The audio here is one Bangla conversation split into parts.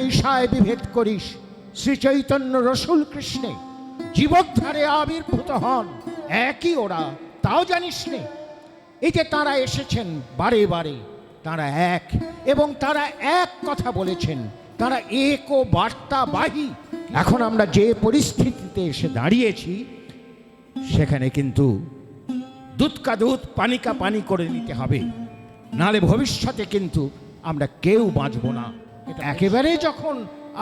ঈশায় বিভেদ করিস, শ্রী চৈতন্য রসুল কৃষ্ণে জীবদ্ধারে আবির্ভূত হন, একই ওরা, তাও জানিস নে? এই যে তারা এসেছেন বারে বারে, তারা এক, এবং তারা এক কথা বলেছেন, তারা এক ও বার্তাবাহী। এখন আমরা যে পরিস্থিতিতে এসে দাঁড়িয়েছি, সেখানে কিন্তু দুধ কা দুধ পানি কা পানি করে নিতে হবে, নালে ভবিষ্যতে কিন্তু আমরা কেউ বাঁচব না। এটা একেবারে যখন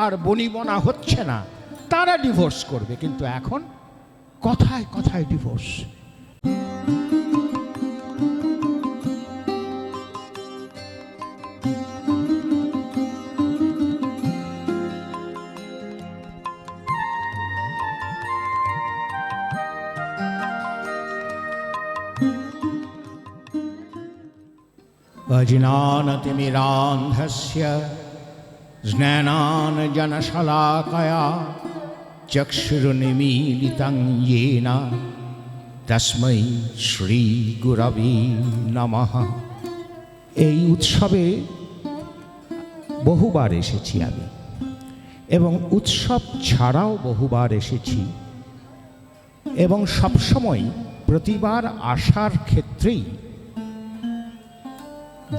আর বনিবনা হচ্ছে না, তারা ডিভোর্স করবে, কিন্তু এখন কথায় কথায় ডিভোর্স। অজিনানতিমিরান্ধস্য জ্ঞানাঞ্জনশলাকয়া চক্ষুর্নিমীলিতং येन তস্मै শ্রী গুরবে নমঃ। এই উৎসবে বহুবার এসেছি আমি, এবং উৎসব ছাড়াও বহুবার এসেছি, এবং সবসময় প্রতিবার আসার ক্ষেত্রেই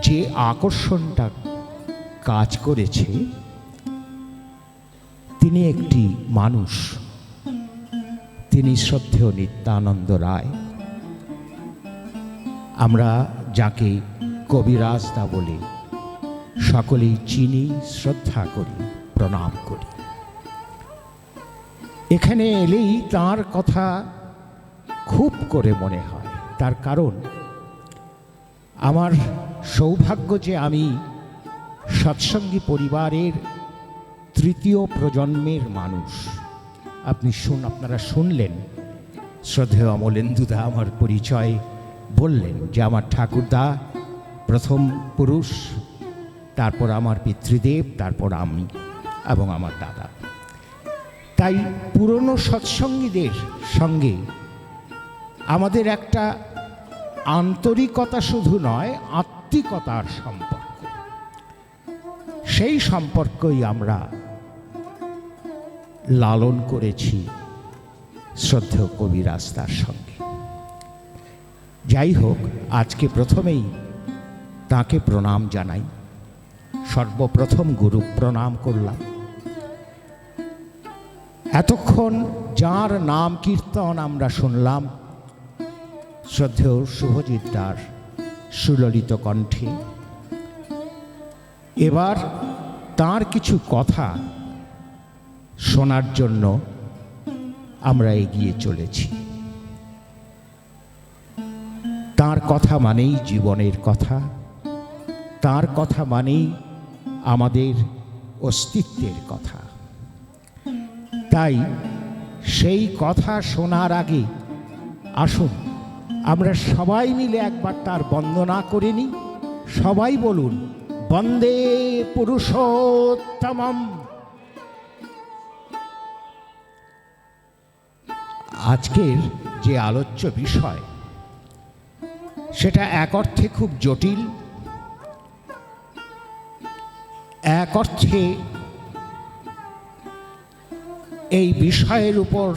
যে আকর্ষণটা কাজ করেছে, তিনি একটি মানুষ, তিনি শ্রদ্ধেয় নিত্যানন্দ রায়। আমরা যাকে কবিরাজদা বলে সকলেই চিনি, শ্রদ্ধা করি, প্রণাম করি। এখানে এলেই তার কথা খুব করে মনে হয়। তার কারণ, আমার সৌভাগ্য যে আমি সৎসঙ্গী পরিবারের তৃতীয় প্রজন্মের মানুষ। আপনারা শুনলেন, শ্রদ্ধেয় অমলেন্দুদা আমার পরিচয় বললেন যে আমার ঠাকুরদা প্রথম পুরুষ, তারপর আমার পিতৃদেব, তারপর আমি এবং আমার দাদা। তাই পুরনো সৎসঙ্গীদের সঙ্গে আমাদের একটা আন্তরিকতা শুধু নয়, আত্মিকতার সম্পর্ক। সেই সম্পর্কই আমরা লালন করেছি শ্রদ্ধেয় কবিরাজদার সঙ্গে। যাই হোক, আজকে প্রথমেই তাকে প্রণাম জানাই। সর্বপ্রথম গুরু প্রণাম করলাম। এতক্ষণ যার নাম কীর্তন আমরা শুনলাম শ্রদ্ধেয় শুভজিৎ দার সুললিত কণ্ঠে, এবার তার কিছু কথা শোনার জন্য আমরা এগিয়ে চলেছি। তার কথা মানেই জীবনের কথা, তার কথা মানেই আমাদের অস্তিত্বের কথা। তাই সেই কথা শোনার আগে আসুন আমরা সবাই মিলে একবার তার বন্দনা করে নিই। সবাই বলুন, বন্দে পুরুষোত্তমম। আজকের যে আলোচ্য বিষয়, সেটা এক অর্থে খুব জটিল, এক অর্থে এই বিষয়ের উপর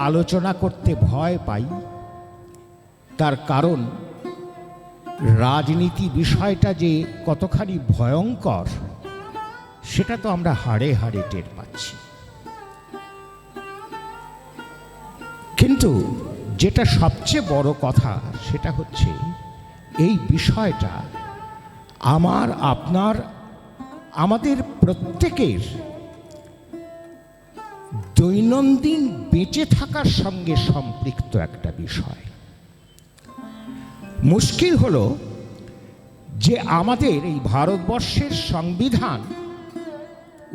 আলোচনা করতে ভয় পাই। তার কারণ, রাজনীতি বিষয়টা যে কতখানি ভয়ঙ্কর সেটা তো আমরা হাড়ে হাড়ে টের পাচ্ছি। কিন্তু যেটা সবচেয়ে বড় কথা, সেটা হচ্ছে এই বিষয়টা আমার, আপনার, আমাদের প্রত্যেকের দৈনন্দিন বেঁচে থাকার সঙ্গে সম্পৃক্ত একটা বিষয়। মুশকিল হলো যে আমাদের এই ভারতবর্ষের সংবিধান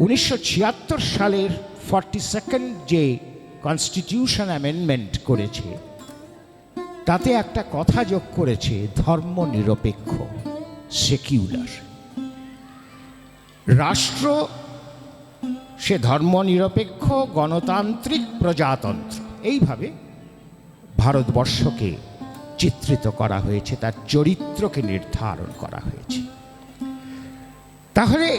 1976 সালের 42nd যে কনস্টিটিউশন অ্যামেন্ডমেন্ট করেছে, তাতে একটা কথা যোগ করেছে ধর্মনিরপেক্ষ, সেকিউলার রাষ্ট্র। সে ধর্মনিরপেক্ষ, গণতান্ত্রিক, প্রজাতন্ত্র, এইভাবে ভারতবর্ষকে চিত্রিত করা হয়েছে, তার চরিত্রকে নির্ধারণ করা হয়েছে। তাহলে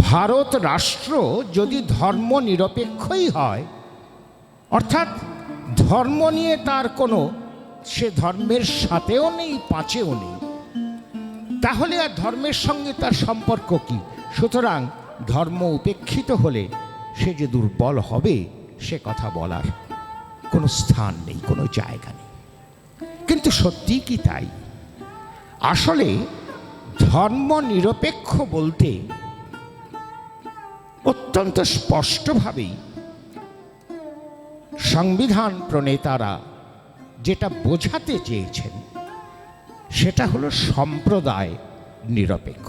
ভারত রাষ্ট্র যদি ধর্ম নিরপেক্ষই হয়, অর্থাৎ ধর্ম নিয়ে তার কোনো, সে ধর্মের সাথেও নেই পাঁচেও নেই, তাহলে আর ধর্মের সঙ্গে তার সম্পর্ক কি? সুতরাং ধর্ম উপেক্ষিত হলে সে যে দুর্বল হবে সে কথা বলার কোনো স্থান নেই, কোনো জায়গা নেই। কিন্তু সত্যি কি তাই? আসলে ধর্ম নিরপেক্ষ বলতে অত্যন্ত স্পষ্টভাবেই সংবিধান প্রণেতারা যেটা বোঝাতে চেয়েছেন সেটা হলো সম্প্রদায় নিরপেক্ষ।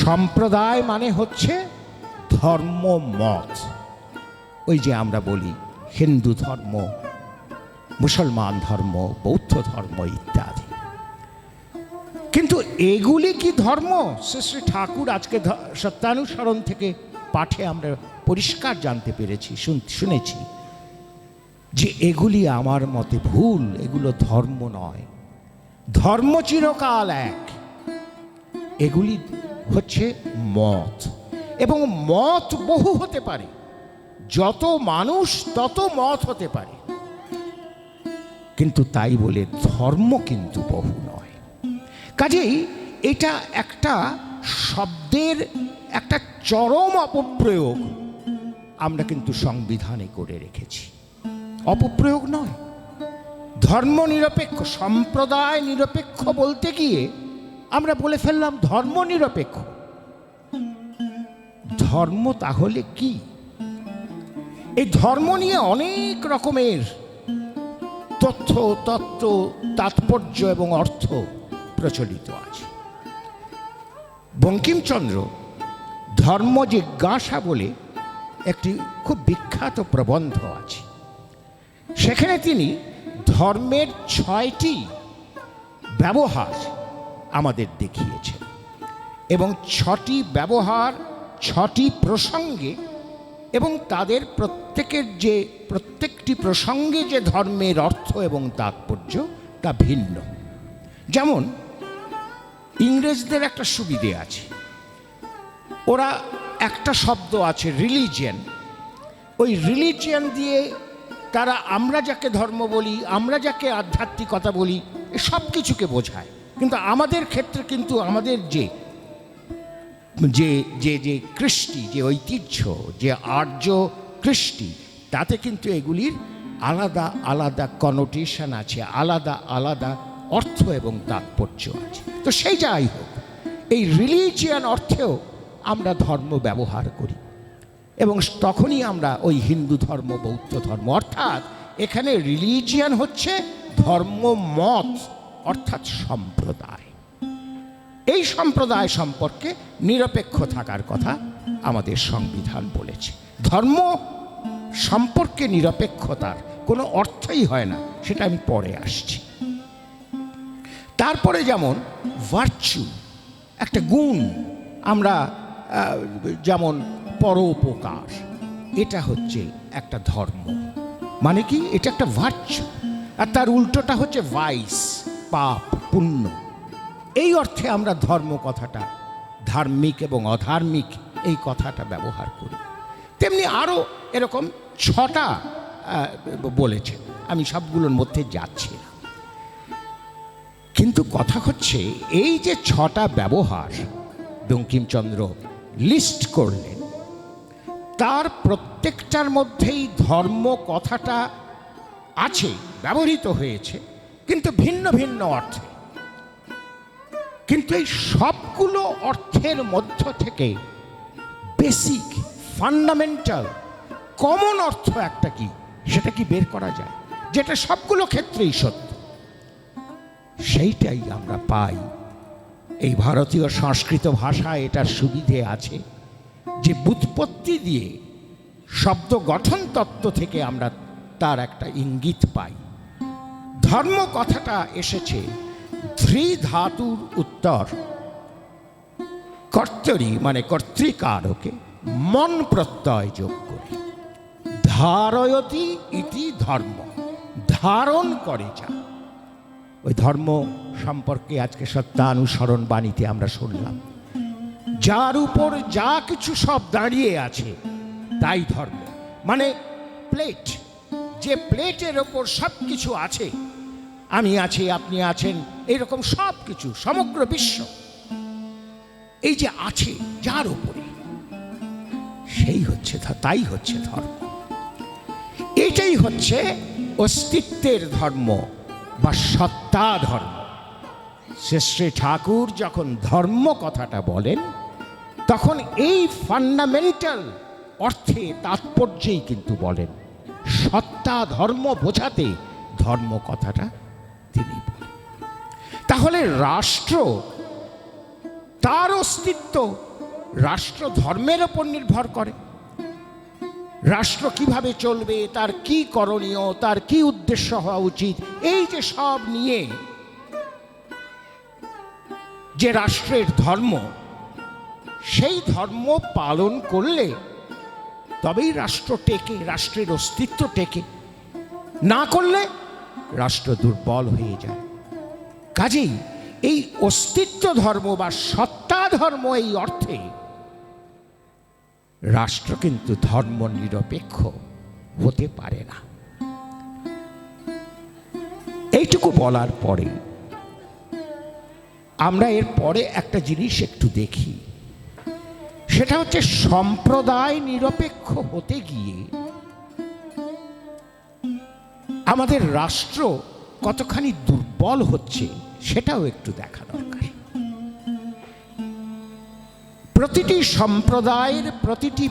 সম্প্রদায় মানে হচ্ছে ধর্মমত। ওই যে আমরা বলি হিন্দু ধর্ম, মুসলমান ধর্ম, বৌদ্ধ ধর্ম ইত্যাদি। কিন্তু এগুলি কি ধর্ম? শ্রী শ্রী ঠাকুর আজকে সত্যানুসরণ থেকে পাঠে আমরা পরিষ্কার জানতে পেরেছি, শুনেছি যে এগুলি আমার মতে ভুল, এগুলো ধর্ম নয়। ধর্ম চিরকাল এক, এগুলি হচ্ছে মত, এবং মত বহু হতে পারে। যত মানুষ তত মত হতে পারে, কিন্তু তাই বলে ধর্ম কিন্তু বহু নয়। কাজেই এটা একটা শব্দের একটা চরম অপপ্রয়োগ আমরা কিন্তু সংবিধানে করে রেখেছি। অপপ্রয়োগ নয়, ধর্ম নিরপেক্ষ, সম্প্রদায় নিরপেক্ষ বলতে গিয়ে আমরা বলে ফেললাম ধর্ম নিরপেক্ষ। ধর্ম তাহলে কি? এই ধর্ম নিয়ে অনেক রকমের তথ্য, তত্ত্ব, তাৎপর্য এবং অর্থ প্রচলিত আছে। বঙ্কিমচন্দ্র ধর্ম জিজ্ঞাসা বলে একটি খুব বিখ্যাত প্রবন্ধ আছে। সেখানে তিনি ধর্মের 6টি ব্যবহার আমাদের দেখিয়েছেন, এবং 6টি ব্যবহার 6টি প্রসঙ্গে, এবং তাদের প্রত্যেকটি প্রসঙ্গে যে ধর্মের অর্থ এবং তাৎপর্য তা ভিন্ন। যেমন ইংরেজদের একটা সুবিধে আছে, ওরা একটা শব্দ আছে রিলিজিয়ান, ওই রিলিজিয়ান দিয়ে তারা আমরা যাকে ধর্ম বলি, আমরা যাকে আধ্যাত্মিকতা বলি, সব কিছুকে বোঝায়। কিন্তু আমাদের ক্ষেত্রে কিন্তু আমাদের যে যে যে যে কৃষ্টি, যে ঐতিহ্য, যে আর্য কৃষ্টি, তাতে কিন্তু এগুলির আলাদা আলাদা কনোটেশন আছে, আলাদা আলাদা অর্থ এবং তাৎপর্য আছে। তো সেই যাই হোক, এই রিলিজিয়ান অর্থেও আমরা ধর্ম ব্যবহার করি, এবং তখনই আমরা ওই হিন্দু ধর্ম, বৌদ্ধ ধর্ম, অর্থাৎ এখানে রিলিজিয়ান হচ্ছে ধর্মমত, অর্থাৎ সম্প্রদায়। এই সম্প্রদায় সম্পর্কে নিরপেক্ষ থাকার কথা আমাদের সংবিধান বলেছে। ধর্ম সম্পর্কে নিরপেক্ষতার কোনো অর্থই হয় না, সেটা আমি পরে আসছি। তারপরে যেমন ভার্চু, একটা গুণ, আমরা যেমন পরোপকার, এটা হচ্ছে একটা ধর্ম। মানে কি? এটা একটা ভার্চু, আর তার উল্টোটা হচ্ছে ভাইস, পাপ, পুণ্য। এই অর্থে আমরা ধর্ম কথাটা, ধার্মিক এবং অধার্মিক এই কথাটা ব্যবহার করি। তেমনি আরও এরকম 6টা বলেছেন, আমি সবগুলোর মধ্যে যাচ্ছি না। কিন্তু কথা হচ্ছে এই যে 6টা ব্যবহার বঙ্কিমচন্দ্র লিস্ট করলেন, তার প্রত্যেকটার মধ্যেই ধর্ম কথাটা আছে, ব্যবহৃত হয়েছে, কিন্তু ভিন্ন ভিন্ন অর্থে। কিন্তু এই সবগুলো অর্থের মধ্য থেকে বেসিক, ফান্ডামেন্টাল, কমন অর্থ একটা কি, সেটা কি বের করা যায়, যেটা সবগুলো ক্ষেত্রেই সত্য। সেইটাই আমরা পাই এই ভারতীয় সংস্কৃত ভাষায়। এটার সুবিধে আছে যে ব্যুৎপত্তি দিয়ে, শব্দ গঠন তত্ত্ব থেকে আমরা তার একটা ইঙ্গিত পাই। ধর্ম কথাটা এসেছে ধৃ ধাতুর উত্তর কর্তরি, মানে কর্তৃকারকে মন প্রত্যয় যোগ করে ধারয়তি ইতি ধর্ম, ধারণ করে যা। ওই ধর্ম সম্পর্কে আজকে সত্যানুসরণ বাণীতে আমরা শুনলাম যার উপর যা কিছু সব দাঁড়িয়ে আছে তাই ধর্ম। মানে প্লেট, যে প্লেটের ওপর সব কিছু আছে, আমি আছি, আপনি আছেন, এরকম সব কিছু, সমগ্র বিশ্ব এই যে আছে যার উপরে, সেই হচ্ছে, তাই হচ্ছে ধর্ম। এটাই হচ্ছে অস্তিত্বের ধর্ম বা সত্তা ধর্ম। শ্রী ঠাকুর যখন ধর্ম কথাটা বলেন, তখন এই ফান্ডামেন্টাল অর্থে, তাৎপর্যেই কিন্তু বলেন। সত্তা ধর্ম বোঝাতে ধর্ম কথাটা তিনি বলেন। তাহলে রাষ্ট্র, তার অস্তিত্ব রাষ্ট্র ধর্মের ওপর নির্ভর করে। রাষ্ট্র কিভাবে চলবে, তার কি করণীয়, তার কি উদ্দেশ্য হওয়া উচিত, এই যে সব নিয়ে যে রাষ্ট্রের ধর্ম, সেই ধর্ম পালন করলে তবেই রাষ্ট্র টেকে, রাষ্ট্রের অস্তিত্ব টেকে। না করলে রাষ্ট্র দুর্বল হয়ে যায়। কাজেই এই অস্তিত্ব ধর্ম বা সত্তা ধর্ম, এই অর্থে রাষ্ট্র কিন্তু ধর্ম নিরপেক্ষ হতে পারে না। এইটুকু বলার পরে আমরা এর পরে একটা জিনিস একটু দেখি, সেটা হচ্ছে সম্প্রদায় নিরপেক্ষ হতে গিয়ে আমাদের রাষ্ট্র কতখানি দুর্বল হচ্ছে, সেটাও একটু দেখা দরকার। প্রতিটি সম্প্রদায়ের প্রতিটি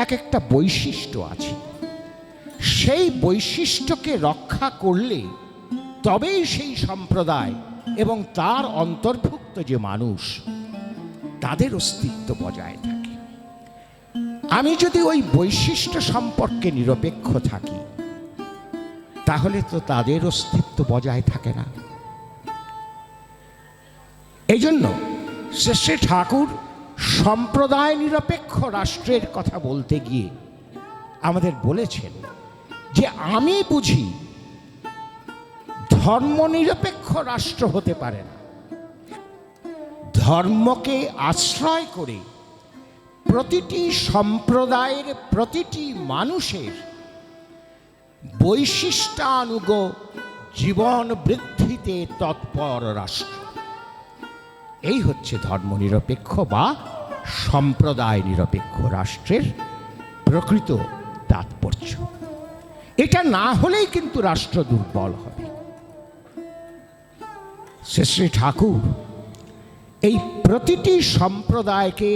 এক একটা বৈশিষ্ট্য আছে। সেই বৈশিষ্ট্যকে রক্ষা করলে তবেই সেই সম্প্রদায় এবং তার অন্তর্ভুক্ত যে মানুষ, তাদের অস্তিত্ব বজায় থাকে। আমি যদি ওই বৈশিষ্ট্য সম্পর্কে নিরপেক্ষ থাকি, তাহলে তো তাদের অস্তিত্ব বজায় থাকে না। এই জন্য শ্রী ঠাকুর সম্প্রদায় নিরপেক্ষ রাষ্ট্রের কথা বলতে গিয়ে আমাদের বলেছেন যে আমি বুঝি ধর্ম নিরপেক্ষ রাষ্ট্র হতে পারে না। ধর্মকে আশ্রয় করে প্রতিটি সম্প্রদায়ের প্রতিটি মানুষের বৈশিষ্ট্যানুগ জীবন বৃদ্ধিতে তৎপর রাষ্ট্র, এই হচ্ছে ধর্মনিরপেক্ষ বা সম্প্রদায় নিরপেক্ষ রাষ্ট্রের প্রকৃত তাৎপর্য। এটা না হলেই কিন্তু রাষ্ট্র দুর্বল হবে। শ্রী ঠাকুর এই প্রতিটি সম্প্রদায়কে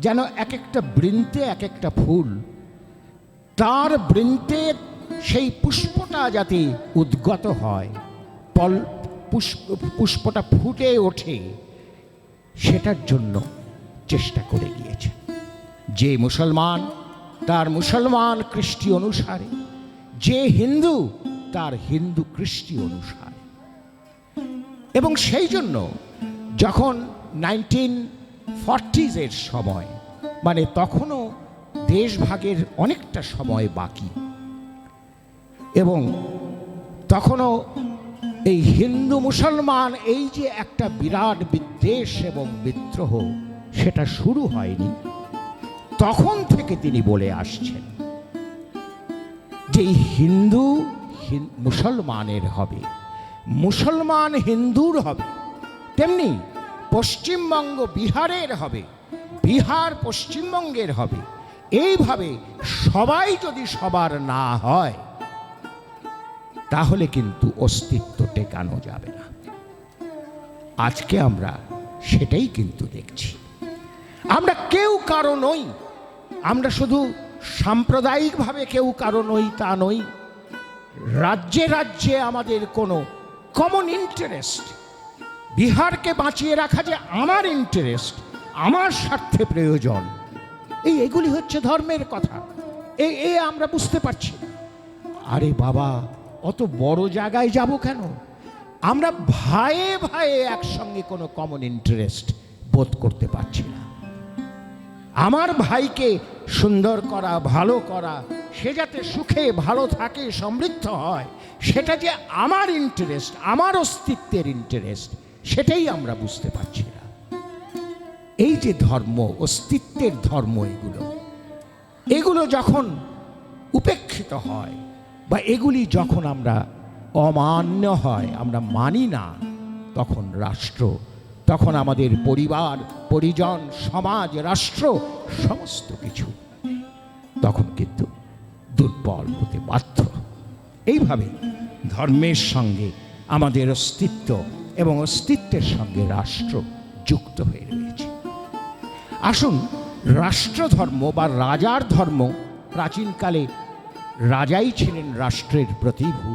যেন এক একটা বৃন্তে এক একটা ফুল, তার বৃন্তে সেই পুষ্পটা যাতে উদ্গত হয়, পুষ্পটা ফুটে ওঠে, সেটার জন্য চেষ্টা করে গিয়েছে। যে মুসলমান তার মুসলমান কৃষ্টি অনুসারে, যে হিন্দু তার হিন্দু কৃষ্টি অনুসারে। এবং সেই জন্য যখন 1940s সময়, মানে তখনও দেশভাগের অনেকটা সময় বাকি, এবং তখনও এই হিন্দু মুসলমান এই যে একটা বিরাট বিদ্বেষ এবং বিদ্রোহ, সেটা শুরু হয়নি। তখন থেকে তিনি বলে আসছেন যে হিন্দু মুসলমানের হবে, মুসলমান হিন্দুর হবে, তেমনি পশ্চিমবঙ্গ বিহারের হবে, বিহার পশ্চিমবঙ্গের হবে। এইভাবে সবাই যদি সবার না হয়, তাহলে কিন্তু অস্তিত্ব টেকানো যাবে না। আজকে আমরা সেটাই কিন্তু দেখছি। আমরা কেউ কারো নই, আমরা শুধু সাম্প্রদায়িকভাবে কেউ কারো নই তা নই। রাজ্যে রাজ্যে আমাদের কোনো কমন ইন্টারেস্ট, বিহারকে বাঁচিয়ে রাখা যে আমার ইন্টারেস্ট, আমার স্বার্থে প্রয়োজন, এগুলি হচ্ছে ধর্মের কথা। এই আমরা বুঝতে পারছি। আরে বাবা, অত বড় জায়গায় যাব কেন? আমরা ভাইয়ে ভাইয়ে একসঙ্গে কোনো কমন ইন্টারেস্ট বোধ করতে পারছি না। আমার ভাইকে সুন্দর করা, ভালো করা, সে যাতে সুখে ভালো থাকে, সমৃদ্ধ হয়, সেটা যে আমার ইন্টারেস্ট, আমার অস্তিত্বের ইন্টারেস্ট, সেটাই আমরা বুঝতে পারছি না। এই যে ধর্ম, অস্তিত্বের ধর্ম, এগুলো যখন উপেক্ষিত হয় বা এগুলি যখন আমরা অমান্য হয়, আমরা মানি না, তখন রাষ্ট্র, তখন আমাদের পরিবার, পরিজন, সমাজ, রাষ্ট্র, সমস্ত কিছু তখন কিন্তু দুর্বল হতে বাধ্য। এইভাবে ধর্মের সঙ্গে আমাদের অস্তিত্ব এবং অস্তিত্বের সঙ্গে রাষ্ট্র যুক্ত হয়ে রয়েছে। আসুন, রাষ্ট্রধর্ম বা রাজার ধর্ম, প্রাচীনকালে রাজাই ছিলেন রাষ্ট্রের প্রতিভূ।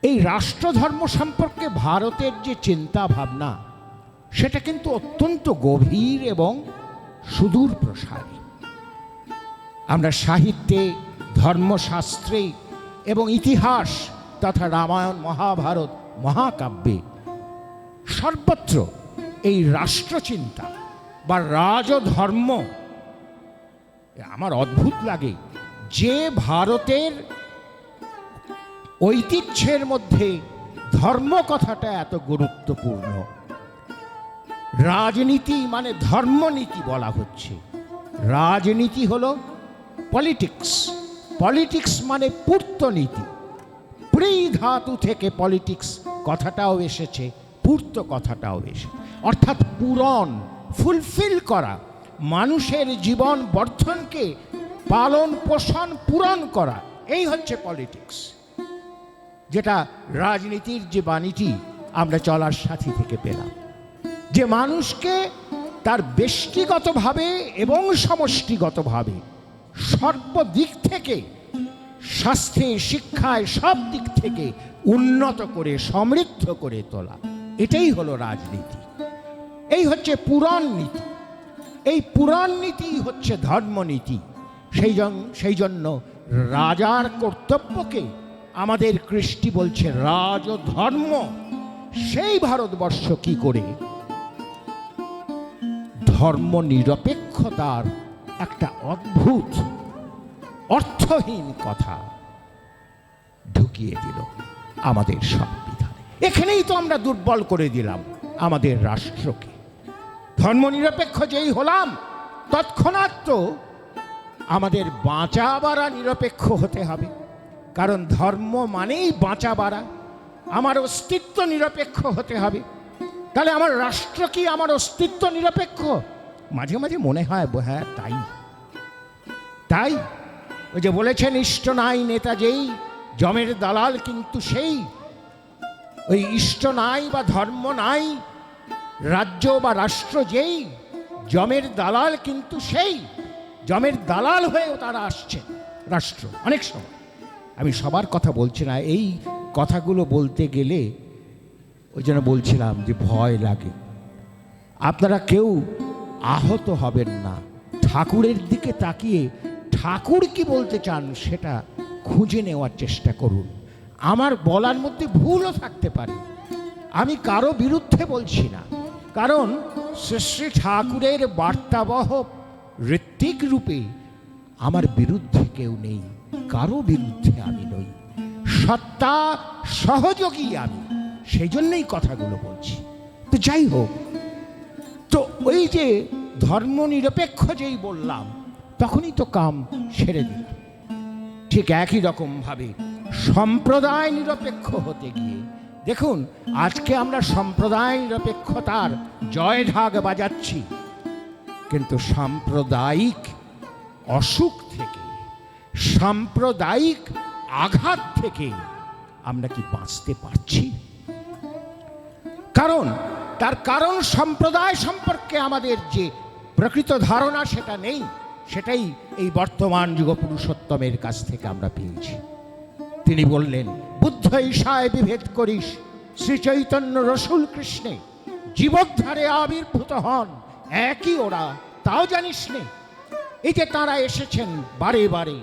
এই রাষ্ট্রধর্ম সম্পর্কে ভারতের যে চিন্তা ভাবনা, সেটা কিন্তু অত্যন্ত গভীর এবং সুদূর প্রসারী। আমরা সাহিত্যে, ধর্মশাস্ত্রে এবং ইতিহাস তথা রামায়ণ, মহাভারত, মহাকাব্যে সর্বত্র এই রাষ্ট্রচিন্তা বা রাজধর্ম আমার অদ্ভুত লাগে যে ভারতের ঐতিহ্যের মধ্যে ধর্ম কথাটা এত গুরুত্বপূর্ণ। রাজনীতি মানে ধর্মনীতি বলা হচ্ছে। রাজনীতি হলো পলিটিক্স, পলিটিক্স মানে পূর্তনীতি। প্রি ধাতু থেকে পলিটিক্স কথাটাও এসেছে, পূর্ত কথাটাও এসেছে, অর্থাৎ পূরণ, ফুলফিল করা, মানুষের জীবন বর্ধনকে পালন পোষণ পূরণ করা, এই হচ্ছে পলিটিক্স। যেটা রাজনীতির যে বাণীটি আমরা চলার সাথী থেকে পেলাম, যে মানুষকে তার ব্যক্তিগতভাবে এবং সমষ্টিগতভাবে সর্বদিক থেকে, স্বাস্থ্যে, শিক্ষায়, সব দিক থেকে উন্নত করে সমৃদ্ধ করে তোলা, এটাই হলো রাজনীতি। এই হচ্ছে পুরাণ নীতি। এই পুরাণ নীতি হচ্ছে ধর্মনীতি। সেই জন্য রাজার কর্তব্যকে আমাদের কৃষ্টি বলছে রাজধর্ম। সেই ভারতবর্ষ কি করে ধর্ম নিরপেক্ষতার একটা অদ্ভুত অর্থহীন কথা ঢুকিয়ে দিল আমাদের সংবিধানে। এখানেই তো আমরা দুর্বল করে দিলাম আমাদের রাষ্ট্রকে। ধর্মনিরপেক্ষ যেই হলাম, তৎক্ষণাৎ তো আমাদের বাঁচা বাড়া নিরপেক্ষ হতে হবে, কারণ ধর্ম মানেই বাঁচা বাড়া। আমার অস্তিত্ব নিরপেক্ষ হতে হবে। তাহলে আমার রাষ্ট্র কি আমার অস্তিত্ব নিরপেক্ষ? মাঝে মাঝে মনে হয় হ্যাঁ, তাই তাই। ওই যে বলেছেন, ইষ্ট নাই নেতা যেই, জমের দালাল কিন্তু সেই। ওই ইষ্ট নাই বা ধর্ম নাই, রাজ্য বা রাষ্ট্র যেই, জমের দালাল কিন্তু সেই। জমের দালাল হয়েও তারা আসছে রাষ্ট্র অনেক সময়। আমি সবার কথা বলছি না, এই কথাগুলো বলতে গেলে ওই জন্য বলছিলাম যে ভয় লাগে। আপনারা কেউ আহত হবেন না। ঠাকুরের দিকে তাকিয়ে ঠাকুর কি বলতে চান সেটা খুঁজে নেওয়ার চেষ্টা করুন। আমার বলার মধ্যে ভুলও থাকতে পারে, আমি কারো বিরুদ্ধে বলছি না, কারণ শ্রী ঠাকুরের বার্তাবহ ঋত্বিক রূপে আমার বিরুদ্ধে কেউ নেই, কারো বিরুদ্ধে আমি নই, সত্তা সহযোগী আমি, সেই জন্যই কথাগুলো বলছি। তো যাই হোক, তো ওই যে ধর্ম নিরপেক্ষ যেই বললাম, তখনই তো কাম ছেড়ে দিলাম। ঠিক একই রকমভাবে সম্প্রদায় নিরপেক্ষ হতে গিয়ে দেখুন, আজকে আমরা সম্প্রদায় নিরপেক্ষতার জয় ঢাক বাজাচ্ছি, কিন্তু সাম্প্রদায়িক অসুখ থেকে, সাম্প্রদায়িক আঘাত থেকে আমরা কি বাঁচতে পারছি? তার কারণ সম্প্রদায় সম্পর্কে আমাদের যে প্রকৃত ধারণা সেটা নেই। সেটাই এই বর্তমান যুগ পুরুষোত্তমের কাছ থেকে আমরা পেয়েছি। তিনি বললেন, বুদ্ধ ঈশায় বিভেদ করিস, শ্রী চৈতন্য রসুল কৃষ্ণে জীবদ্ধারে আবির্ভূত হন, একই ওরা, তাও জানিস নে। এই যে তারা এসেছেন বারে বারে,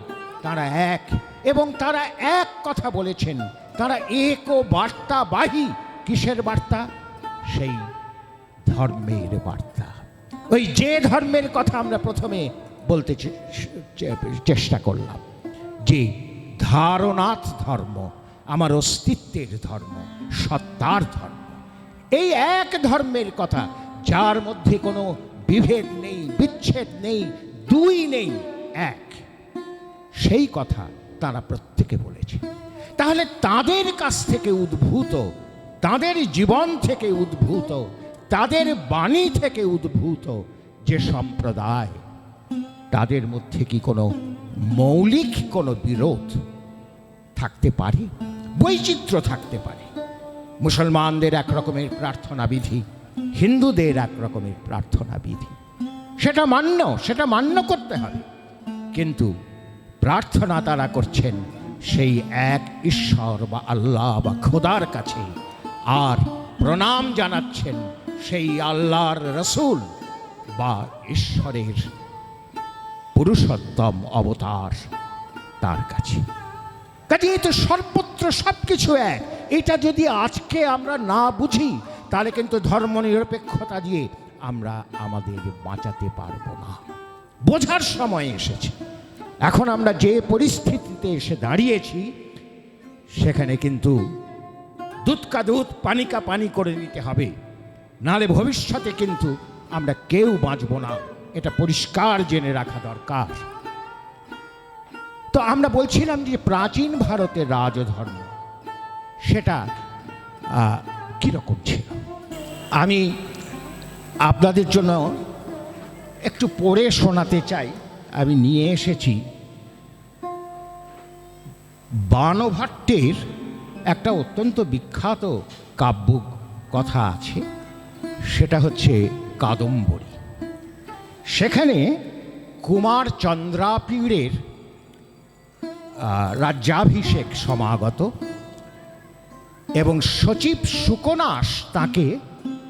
তারা এক, এবং তারা এক কথা বলেছেন, তারা এক ও বার্তাবাহী। কিসের বার্তা? সেই ধর্মের বার্তা। ওই যে ধর্মের কথা আমরা প্রথমে বলতে চেষ্টা করলাম, যে ধারণাত ধর্ম, আমার অস্তিত্বের ধর্ম, সত্তার ধর্ম, এই এক ধর্মের কথা, যার মধ্যে কোনো বিভেদ নেই, বিচ্ছেদ নেই, দুই নেই, এক। সেই কথা তারা প্রত্যেকে বলেছে। তাহলে তাদের কাছ থেকে উদ্ভূত, তাদের জীবন থেকে উদ্ভূত, তাদের বাণী থেকে উদ্ভূত যে সম্প্রদায়, তাদের মধ্যে কি কোনো মৌলিক কোনো বিরোধ থাকতে পারে? বৈচিত্র্য থাকতে পারে। মুসলমানদের এক রকমের প্রার্থনা বিধি, হিন্দুদের এক রকমের প্রার্থনা বিধি, সেটা মান্য করতে হবে। কিন্তু প্রার্থনা তারা করছেন সেই এক ঈশ্বর বা আল্লাহ বা খোদার কাছে, আর প্রণাম জানাচ্ছেন সেই আল্লাহর রসূল বা ঈশ্বরের পুরুষোত্তম অবতার তার কাছে। কাজে এই তো সর্বত্র সব কিছু এক। এটা যদি আজকে আমরা না বুঝি, তাহলে কিন্তু ধর্মনিরপেক্ষতা দিয়ে আমরা আমাদের বাঁচাতে পারবো না। বোঝার সময় এসেছে। এখন আমরা যে পরিস্থিতিতে এসে দাঁড়িয়েছি, সেখানে কিন্তু দুধ কা দুধ পানি কা পানি করে নিতে হবে, নাহলে ভবিষ্যতে কিন্তু আমরা কেউ বাঁচব না। এটা পরিষ্কার জেনে রাখা দরকার। তো আমরা বলছিলাম যে প্রাচীন ভারতের রাজধর্ম সেটা কীরকম ছিল। আমি আপনাদের জন্য একটু পড়ে শোনাতে চাই। আমি নিয়ে এসেছি বাণভট্টের একটা অত্যন্ত বিখ্যাত কাব্য কথা আছে, সেটা হচ্ছে কাদম্বরী। সেখানে কুমার চন্দ্রাপীড়ের রাজ্যাভিষেক সমাগত এবং সচিব সুকনাস তাকে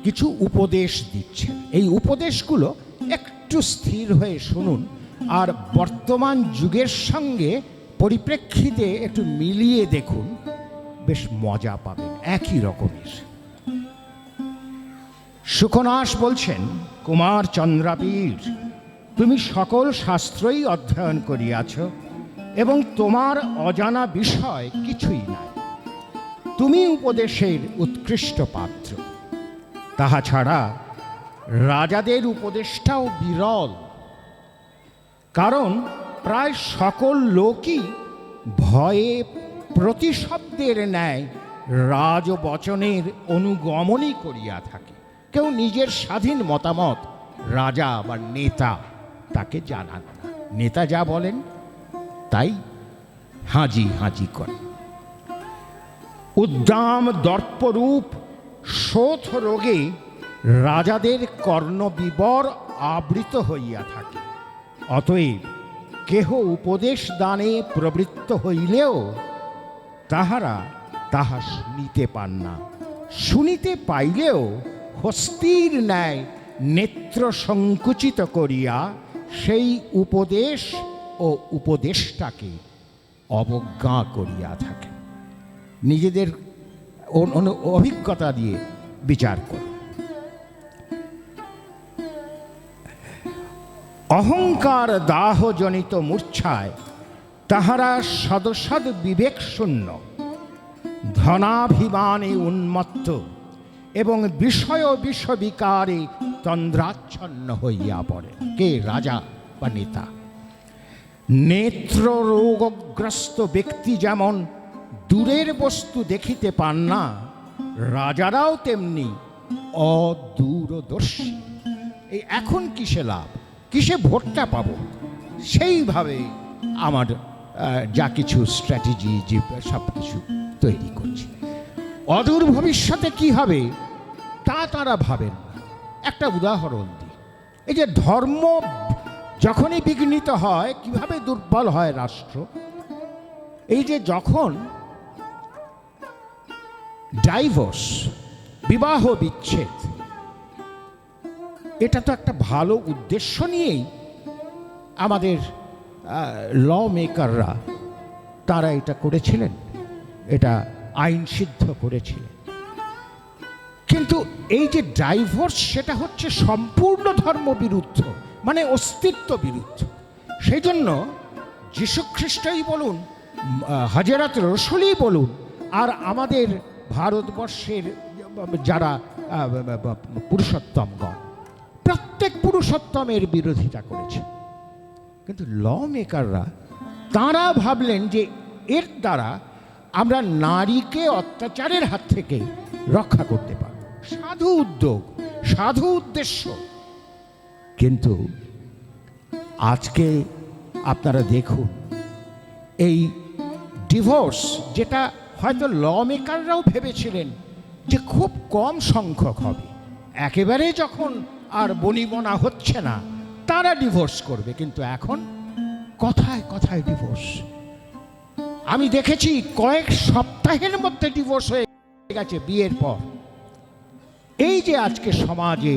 কিছু উপদেশ দিচ্ছেন। এই উপদেশগুলো একটু স্থির হয়ে শুনুন, আর বর্তমান যুগের সঙ্গে পরিপ্রেক্ষিতে একটু মিলিয়ে দেখুন, বেশ মজা পাবেন, একই রকমের। সুকনাস বলছেন, কুমার চন্দ্রাপীড়, তুমি সকল শাস্ত্রই অধ্যয়ন করিয়াছ এবং তোমার অজানা বিষয় কিছুই নাই। তুমি উপদেশের উৎকৃষ্ট পাত্র। তাহা ছাড়া রাজাদের উপদেশটাও বিরল, কারণ প্রায় সকল লোকই ভয়ে প্রতিশব্দের ন্যায় রাজবচনের অনুগমনই করিয়া থাকে। কেউ নিজের স্বাধীন মতামত রাজা বা নেতা তাকে জানান না। নেতা যা বলেন তাই হাজি হাজি করে। উদ্দাম দর্পরূপ শোথ রোগে রাজাদের কর্ণবিবর আবৃত হইয়া থাকে। অতএব কেহ উপদেশ দানে প্রবৃত্ত হইলেও তাহারা তাহা শুনিতে পান না। শুনিতে পাইলেও হস্তির ন্যায় নেত্র সংকুচিত করিয়া সেই উপদেশ ও উপদেশটাকে অবজ্ঞা করিয়া থাকে। নিজেদের অভিজ্ঞতা দিয়ে বিচার করে। অহংকার দাহজনিত মূর্ছায় তাহারা সদসদ বিবেক শূন্য, ধনাভিমানে উন্মত্ত এবং বিষয় বিষবিকারে তন্দ্রাচ্ছন্ন হইয়া পড়ে। কে? রাজা বা নেতা। নেত্র রোগগ্রস্ত ব্যক্তি যেমন দূরের বস্তু দেখিতে পান না, রাজারাও তেমনি অদূরদর্শী। এই এখন কিসে লাভ, কিসে ভোটটা পাবো, সেইভাবে আমার যা কিছু স্ট্র্যাটেজি যে সব কিছু তৈরি করছে। অদূর ভবিষ্যতে কি হবে তা তারা ভাবেন না। একটা উদাহরণ দিই। এই যে ধর্ম যখনই বিঘ্নিত হয়, কিভাবে দুর্বল হয় রাষ্ট্র। এই যে যখন ডাইভোর্স, বিবাহ বিচ্ছেদ, এটা তো একটা ভালো উদ্দেশ্য নিয়েই আমাদের ল মেকাররা তারা এটা করেছিলেন, এটা আইন সিদ্ধ করেছিলেন। কিন্তু এই যে ডাইভোর্স, সেটা হচ্ছে সম্পূর্ণ ধর্মবিরুদ্ধ, মানে অস্তিত্ব বিরুদ্ধ। সেই জন্য যীশুখ্রিস্টই বলুন, হযরত রসূলই বলুন, আর আমাদের ভারতবর্ষের যারা পুরুষোত্তমগণ, প্রত্যেক পুরুষোত্তমের বিরোধিতা করেছে। কিন্তু ল মেকাররা তাঁরা ভাবলেন যে এর দ্বারা আমরা নারীকে অত্যাচারের হাত থেকে রক্ষা করতে পারব। সাধু উদ্যোগ, সাধু উদ্দেশ্য। কিন্তু আজকে আপনারা দেখুন, এই ডিভোর্স, যেটা হয়তো ল মেকাররাও ভেবেছিলেন যে খুব কম সংখ্যক হবে, একেবারে যখন আর বনিবনা হচ্ছে না তারা ডিভোর্স করবে, কিন্তু এখন কথায় কথায় ডিভোর্স। আমি দেখেছি কয়েক সপ্তাহের মধ্যে ডিভোর্স হয়ে গেছে বিয়ের পর। এই যে আজকে সমাজে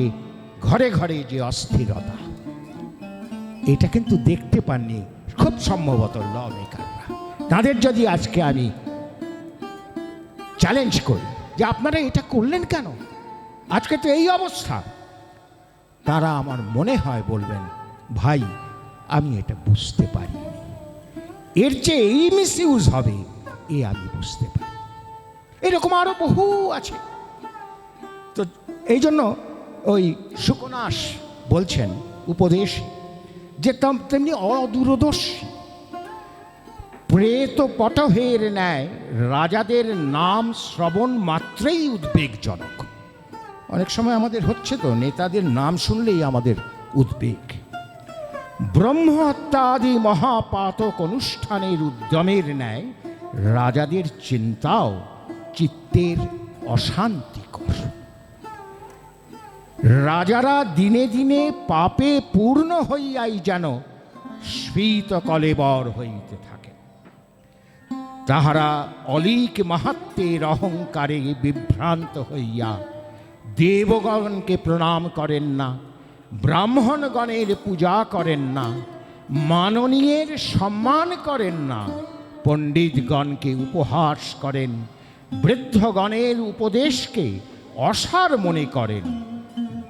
ঘরে ঘরে যে অস্থিরতা, এটা কিন্তু দেখতে পাননি খুব সম্ভবত ল মেকাররা। তাদের যদি আজকে আমি চ্যালেঞ্জ করি যে আপনারা এটা করলেন কেন, আজকে তো এই অবস্থা, তারা আমার মনে হয় বলবেন, ভাই আমি এটা বুঝতে পারি, এর যে এই মিসইউজ হবে এ আমি বুঝতে পারি। এরকম আরো বহু আছে। তো এই জন্য ওই সুকনাস বলছেন উপদেশ যে তেমনি অদূরদর্শী প্রেত পটহের ন্যায় রাজাদের নাম শ্রবণ মাত্রেই উদ্বেগজনক। অনেক সময় আমাদের হচ্ছে তো, নেতাদের নাম শুনলেই আমাদের উদ্বেগ। ব্রহ্মহত্যা আদি মহাপাতক অনুষ্ঠানের উদ্যমের ন্যায় রাজাদের চিন্তাও চিত্তের অশান্তিকর। রাজারা দিনে দিনে পাপে পূর্ণ হইয়াই যেন স্ফীত কলেবর হইতে থাকে। তাহারা অলীক মাহাত্ম্যের অহংকারে বিভ্রান্ত হইয়া দেবগণকে প্রণাম করেন না, ব্রাহ্মণগণের পূজা করেন না, মাননীয়ের সম্মান করেন না, পণ্ডিতগণকে উপহাস করেন, বৃদ্ধগণের উপদেশকে অসার মনে করেন,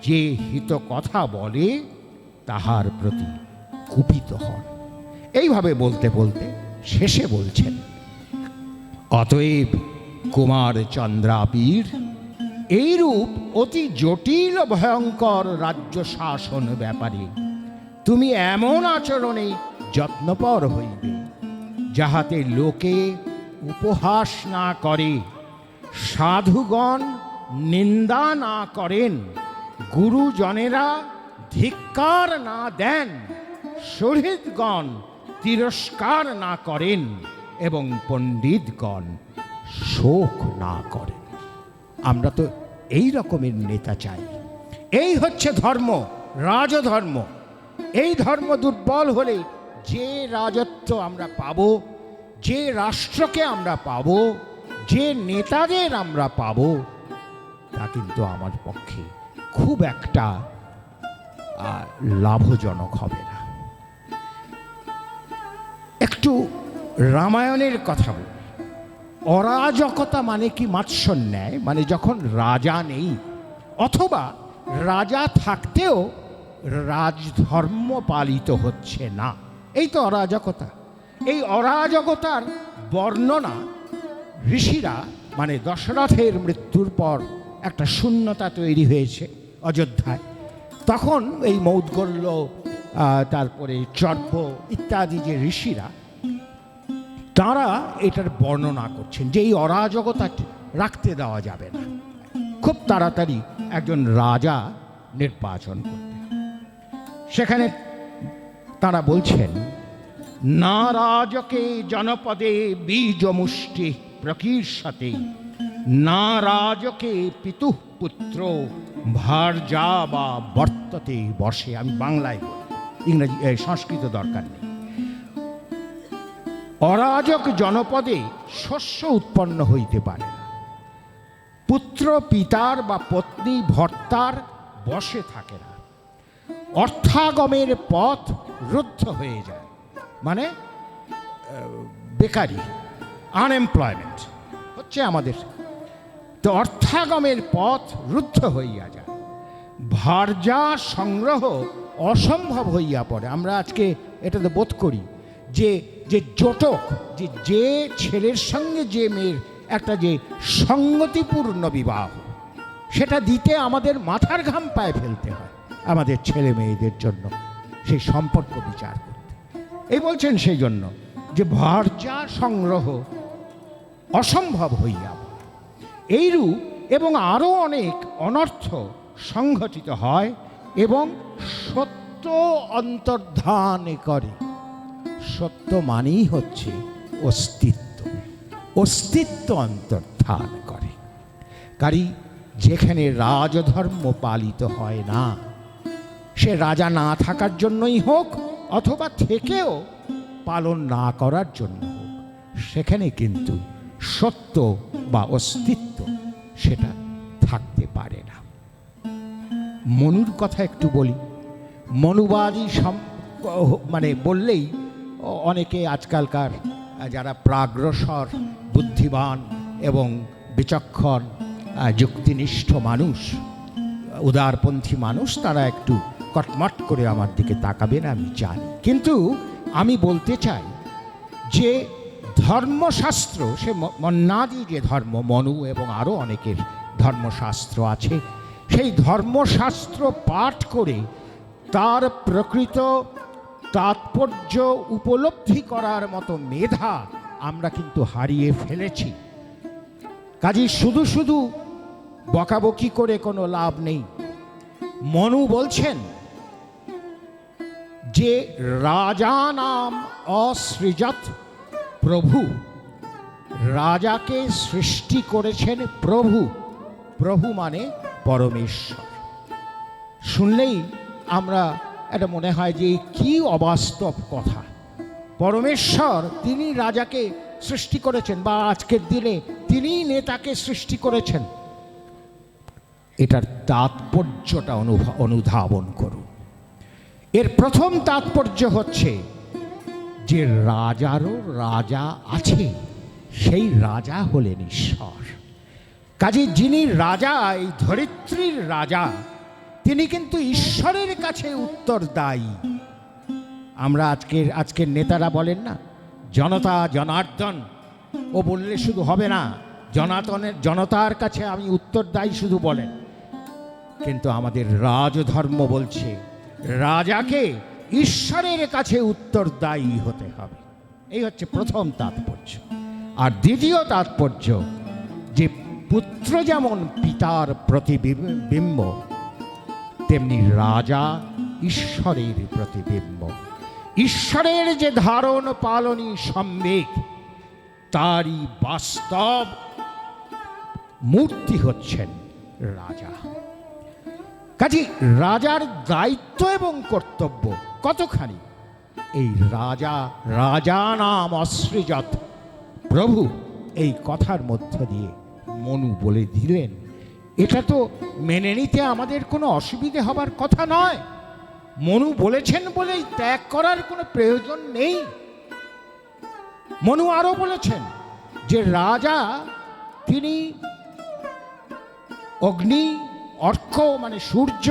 যে হিত কথা বলে তাহার প্রতি কুপিত হন। এইভাবে বলতে বলতে শেষে বলছেন, অতএব কুমার চন্দ্রাবীর, এইরূপ অতি জটিল ভয়ঙ্কর রাজ্য শাসন ব্যাপারে তুমি এমন আচরণে যত্নপর হইবে, যাহাতে লোকে উপহাস না করে, সাধুগণ নিন্দা না করেন, গুরুজনেরা ধিক্কার না দেন, শহীদগণ তিরস্কার না করেন এবং পণ্ডিতগণ শোক না করেন। আমরা তো এই রকমের নেতা চাই। এই হচ্ছে ধর্ম, রাজধর্ম। এই ধর্ম দুর্বল হলে যে রাজত্ব আমরা পাব, যে রাষ্ট্রকে আমরা পাব, যে নেতাদের আমরা পাব, তা কিন্তু আমার পক্ষে খুব একটা লাভজনক হবে না। একটু রামায়ণের কথা বলি। অরাজকতা মানে কি? মাৎসন্যায়, মানে যখন রাজা নেই অথবা রাজা থাকতেও রাজধর্ম পালিত হচ্ছে না, এই তো অরাজকতা। এই অরাজকতার বর্ণনা ঋষিরা, মানে দশরথের মৃত্যুর পর একটা শূন্যতা তৈরি হয়েছে অযোধ্যায়, তখন এই মৌদ্গল্য, তারপরে চর্ব ইত্যাদি যে ঋষিরা, তারা এটার বর্ণনা করছেন যে এই অরাজকতা রাখতে দেওয়া যাবে না, খুব তাড়াতাড়ি একজন রাজা নির্বাচন করতে। সেখানে তারা বলছেন, না রাজকে জনপদে বীজ মুষ্টি প্রকীর্ষতে, না রাজকে পিতুঃ পুত্র ভার্যা বা বর্ততে বসে। আমি বাংলায় বলি, ইংরেজি সংস্কৃত দরকার নেই। অরাজক জনপদে শস্য উৎপন্ন হইতে পারে না, পুত্র পিতার বা পত্নী ভর্তার বশে থাকে না, অর্থাগমের পথ রুদ্ধ হয়ে যায়, মানে বেকারি, আনএমপ্লয়মেন্ট হচ্ছে আমাদের। তো অর্থাগমের পথ রুদ্ধ হইয়া যায়, ভার্যা সংগ্রহ অসম্ভব হইয়া পড়ে। আমরা আজকে এটাতে বোধ করি যে যে জটক, যে ছেলের সঙ্গে যে মেয়ের একটা যে সঙ্গতিপূর্ণ বিবাহ, সেটা দিতে আমাদের মাথার ঘাম পায়ে ফেলতে হয়। আমাদের ছেলে মেয়েদের জন্য সেই সম্পর্ক বিচার করতে। এই বলছেন সেই জন্য যে ভার্যা সংগ্রহ অসম্ভব হইয়া এইরূপ এবং আরও অনেক অনর্থ সংঘটিত হয় এবং সত্য অন্তর্ধান করে। সত্য মানেই হচ্ছে অস্তিত্ব, অস্তিত্ব অন্তর্ধান করে। কারি যেখানে রাজধর্ম পালিত হয় না, সে রাজা না থাকার জন্যই হোক অথবা থেকেও পালন না করার জন্য হোক, সেখানে কিন্তু সত্য বা অস্তিত্ব সেটা থাকতে পারে না। মনুর কথা একটু বলি। মনুবাদী মানে বললেই অনেকে আজকালকার যারা প্রাগ্রসর, বুদ্ধিমান এবং বিচক্ষণ, যুক্তিনিষ্ঠ মানুষ, উদারপন্থী মানুষ, তারা একটু কটমট করে আমার দিকে তাকাবেন আমি জানি। কিন্তু আমি বলতে চাই যে ধর্মশাস্ত্র, সে মন্নাদি যে ধর্ম, মনু এবং আরও অনেকের ধর্মশাস্ত্র আছে, সেই ধর্মশাস্ত্র পাঠ করে তার প্রকৃত তাৎপর্য উপলব্ধি করার মতো মেধা আমরা কিন্তু হারিয়ে ফেলেছি। কাজেই শুধু শুধু বকাবকি করে কোনো লাভ নেই। মনু বলছেন যে রাজা নাম অসৃজত প্রভু, রাজাকে সৃষ্টি করেছেন প্রভু। প্রভু মানে পরমেশ্বর। শুনলেই আমরা এটা মনে হয় যে কি অবাস্তব কথা। পরমেশ্বর তিনি রাজাকে সৃষ্টি করেছেন, বা আজকের দিনে তিনি নেতাকে সৃষ্টি করেছেন। এটার তাৎপর্যটা অনুধাবন করুন। এর প্রথম তাৎপর্য হচ্ছে যে রাজারও রাজা আছে, সেই রাজা হলেন ঈশ্বর। কাজে যিনি রাজা, এই ধরিত্রীর রাজা, তিনি কিন্তু ঈশ্বরের কাছে উত্তরদায়ী। আমরা আজকের নেতারা বলেন না জনতা জনার্দন, ও বললে শুধু হবে না, জনতার কাছে আমি উত্তরদায়ী শুধু বলেন। কিন্তু আমাদের রাজধর্ম বলছে রাজাকে ঈশ্বরের কাছে উত্তরদায়ী হতে হবে। এই হচ্ছে প্রথম তাৎপর্য। আর দ্বিতীয় তাৎপর্য যে পুত্র যেমন পিতার প্রতিবিম্ব, তেমনি রাজা ঈশ্বরের প্রতিবিম্ব। ঈশ্বরের যে ধারণ পালনী সম্বেগ, তারই বাস্তব মূর্তি হচ্ছেন রাজা। কাজে রাজার দায়িত্ব এবং কর্তব্য কতখানি, এই রাজা নাম অসৃজত প্রভু, এই কথার মধ্য দিয়ে মনু বলে দিলেন। এটা তো মেনে নিতে আমাদের কোনো অসুবিধে হবার কথা নয়। মনু বলেছেন বলেই ত্যাগ করার কোনো প্রয়োজন নেই। মনু আরো বলেছেন যে রাজা তিনি অগ্নি, অর্ক মানে সূর্য,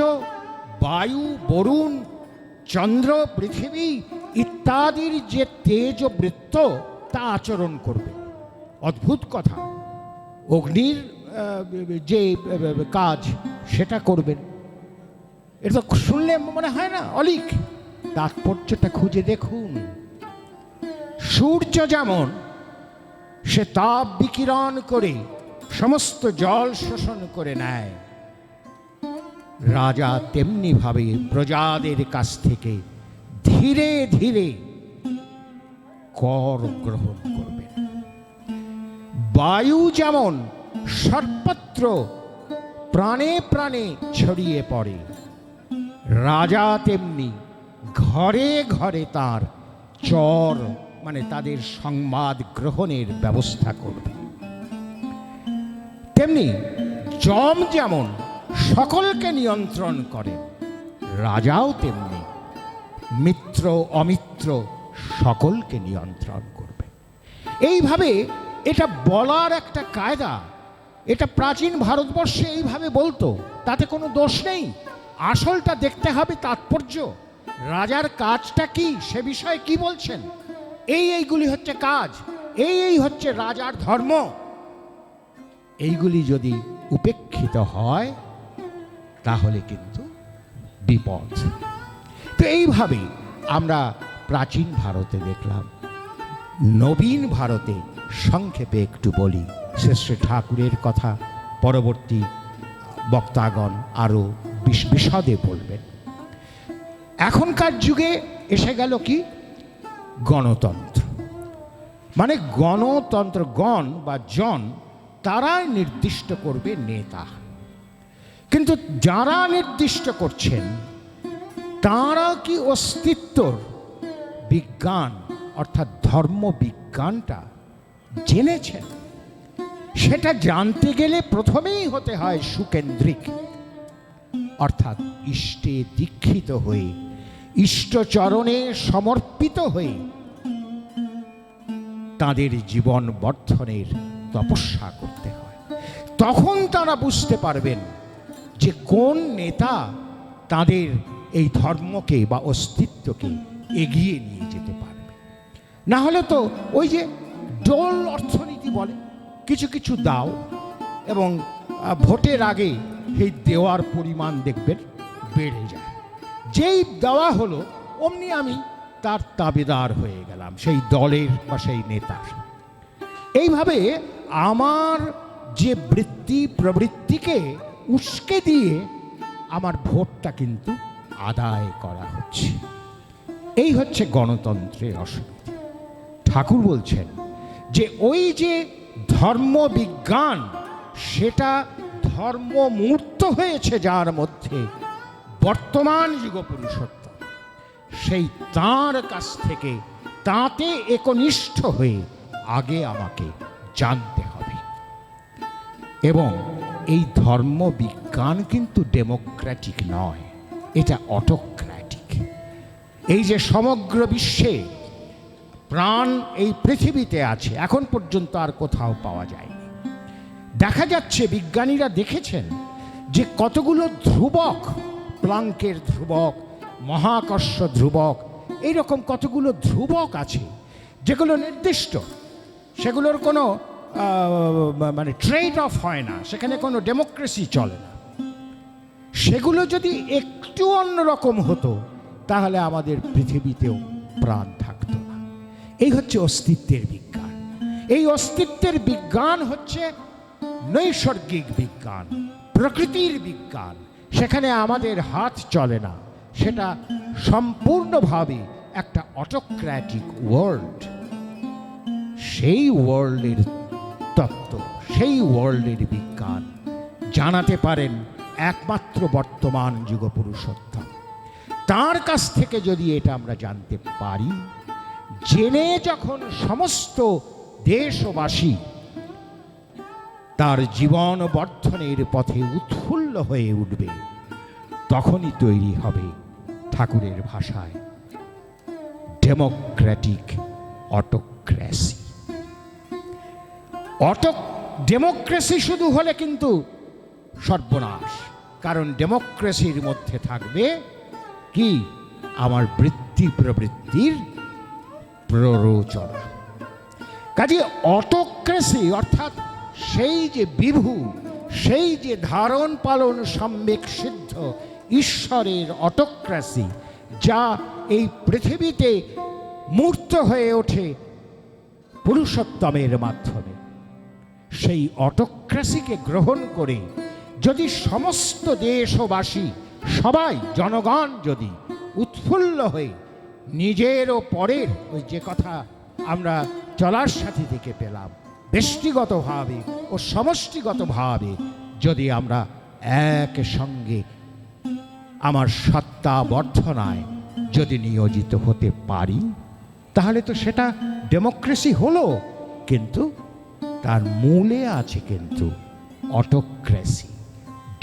বায়ু, বরুণ, চন্দ্র, পৃথিবী ইত্যাদির যে তেজ বৃত্ত তা আচরণ করবে। অদ্ভুত কথা। অগ্নির যে কাজ সেটা করবেন। এটা তো শুনলে মনে হয় না অলিক। তাৎপর্যটা খুঁজে দেখুন। সূর্য যেমন সে তাপ বিকিরণ করে সমস্ত জল শোষণ করে নেয়, রাজা তেমনি ভাবে প্রজাদের কাছ থেকে ধীরে ধীরে কর গ্রহণ করবেন। বায়ু যেমন সর্বত্র প্রাণে প্রাণে ছড়িয়ে পড়ে, রাজা তেমনি ঘরে ঘরে তার চর মানে তাদের সংবাদ গ্রহণের ব্যবস্থা করবে। তেমনি যম যেমন সকলকে নিয়ন্ত্রণ করে, রাজাও তেমনি মিত্র অমিত্র সকলকে নিয়ন্ত্রণ করবে। এইভাবে এটা বলার একটা কায়দা। এটা প্রাচীন ভারতবর্ষে এইভাবে বলতো, তাতে কোনো দোষ নেই। আসলটা দেখতে হবে তাৎপর্য, রাজার কাজটা কি, সে বিষয়ে কি বলছেন। এইগুলি হচ্ছে কাজ, এই হচ্ছে রাজার ধর্ম। এইগুলি যদি উপেক্ষিত হয় তাহলে কিন্তু বিপদ। তো এইভাবে আমরা প্রাচীন ভারতে দেখলাম। নবীন ভারতে সংক্ষেপে একটু বলি, শ্রী ঠাকুরের কথা পরবর্তী বক্তাগণ আরও বিশদে বলবেন। এখনকার যুগে এসে গেল কি গণতন্ত্র, মানে গণতন্ত্র, গণ বা জন তারাই নির্দিষ্ট করবে নেতা। কিন্তু যারা নির্দিষ্ট করছেন তারা কি অস্তিত্বর বিজ্ঞান অর্থাৎ ধর্ম বিজ্ঞানটা জেনেছেন? সেটা জানতে গেলে প্রথমেই হতে হয় সুকেন্দ্রিক, অর্থাৎ ইষ্টে দীক্ষিত হয়ে, ইষ্টচরণে সমর্পিত হয়ে তাদের জীবন বর্ধনের তপস্যা করতে হয়। তখন তারা বুঝতে পারবেন যে কোন নেতা তাদের এই ধর্মকে বা অস্তিত্বকে এগিয়ে নিয়ে যেতে পারবে। না হলে তো ওই যে ডোল অর্থনীতি বলে, কিছু কিছু দাও এবং ভোটের আগে এই দেওয়ার পরিমাণ দেখবেন বেড়ে যায়। যেই দেওয়া হলো অমনি আমি তার তাবেদার হয়ে গেলাম, সেই দলের বা সেই নেতার। এইভাবে আমার যে বৃত্তি প্রবৃত্তিকে উস্কে দিয়ে আমার ভোটটা কিন্তু আদায় করা হচ্ছে। এই হচ্ছে গণতন্ত্রের অসুবিধা। ঠাকুর বলছেন যে ওই যে ধর্মবিজ্ঞান, সেটা ধর্মমূর্ত হয়েছে যার মধ্যে বর্তমান যুগ পুরুষোত্তম, সেই তাঁর কাছ থেকে তাতে একনিষ্ঠ হয়ে আগে আমাকে জানতে হবে। এবং এই ধর্মবিজ্ঞান কিন্তু ডেমোক্রেটিক নয়, এটা অটোক্র্যাটিক। এই যে সমগ্র বিশ্বে প্রাণ এই পৃথিবীতে আছে, এখন পর্যন্ত আর কোথাও পাওয়া যায়নি। দেখা যাচ্ছে, বিজ্ঞানীরা দেখেছেন যে কতগুলো ধ্রুবক, প্লাঙ্কের ধ্রুবক, মহাকর্ষ ধ্রুবক, এইরকম কতগুলো ধ্রুবক আছে যেগুলো নির্দিষ্ট, সেগুলোর কোনো মানে ট্রেড অফ হয় না, সেখানে কোনো ডেমোক্রেসি চলে না। সেগুলো যদি একটু অন্যরকম হতো তাহলে আমাদের পৃথিবীতেও প্রাণ থাকতো না। এই হচ্ছে অস্তিত্বের বিজ্ঞান। এই অস্তিত্বের বিজ্ঞান হচ্ছে নৈসর্গিক বিজ্ঞান, প্রকৃতির বিজ্ঞান। সেখানে আমাদের হাত চলে না, সেটা সম্পূর্ণভাবে একটা অটোক্র্যাটিক ওয়ার্ল্ড। সেই ওয়ার্ল্ডের তত্ত্ব, সেই ওয়ার্ল্ডের বিজ্ঞান জানাতে পারেন একমাত্র বর্তমান যুগ পুরুষোত্তম। তার কাছ থেকে যদি এটা আমরা জানতে পারি, জেনে যখন সমস্ত দেশবাসী তার জীবন বর্ধনের পথে উৎফুল্ল হয়ে উঠবে, তখনই তৈরি হবে ঠাকুরের ভাষায় ডেমোক্রেটিক অটোক্রেসি। ডেমোক্রেসি শুধু হলে কিন্তু সর্বনাশ, কারণ ডেমোক্রেসির মধ্যে থাকবে কি আমার বৃত্তি প্রবৃত্তির প্ররোচনা। কাজে অটোক্রেসি অর্থাৎ সেই যে বিভু, সেই যে ধারণ পালন সম্যক সিদ্ধ ঈশ্বরের অটোক্রেসি, যা এই পৃথিবীতে মূর্ত হয়ে ওঠে পুরুষোত্তমের মাধ্যমে, সেই অটোক্রেসিকে গ্রহণ করে যদি সমস্ত দেশবাসী, সবাই জনগণ যদি উৎফুল্ল হয়ে নিজের ও পরের, ওই যে কথা আমরা চলার সাথী থেকে পেলাম, ব্যক্তিগতভাবে ও সমষ্টিগতভাবে যদি আমরা একসঙ্গে আমার সত্তা বর্ধনায় যদি নিয়োজিত হতে পারি, তাহলে তো সেটা ডেমোক্রেসি হলো, কিন্তু তার মূলে আছে কিন্তু অটোক্রেসি,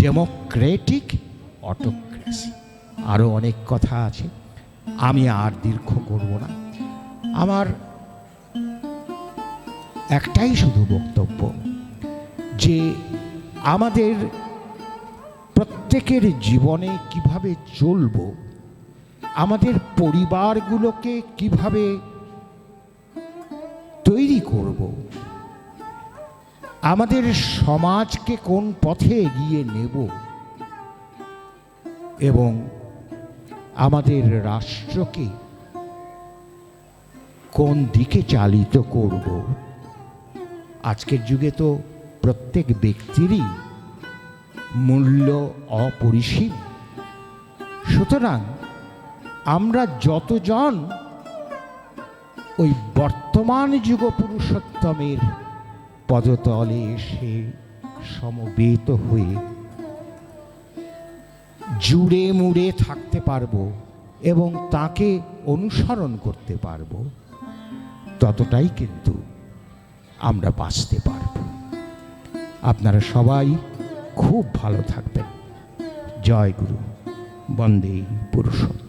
ডেমোক্রেটিক অটোক্রেসি। আরও অনেক কথা আছে, আমি আর দীর্ঘ করব না। আমার একটাই শুধু বক্তব্য, যে আমাদের প্রত্যেকের জীবনে কিভাবে চলব, আমাদের পরিবারগুলোকে কিভাবে তৈরি করব, আমাদের সমাজকে কোন পথে এগিয়ে নেব, এবং আমাদের রাষ্ট্রকে কোন দিকে চালিত করব। আজকের যুগে তো প্রত্যেক ব্যক্তিরই মূল্য অপরিসীম। সুতরাং আমরা যতজন ওই বর্তমান যুগ পুরুষোত্তমের পদতলে এসে সমবেত হয়ে জুড়ে মুড়ে থাকতে পারবো এবং তাকে অনুসরণ করতে পারবো, ততটাই কিন্তু আমরা বাঁচতে পারব। আপনারা সবাই খুব ভালো থাকবেন। জয় গুরু। বন্দে পুরুষোত্তম।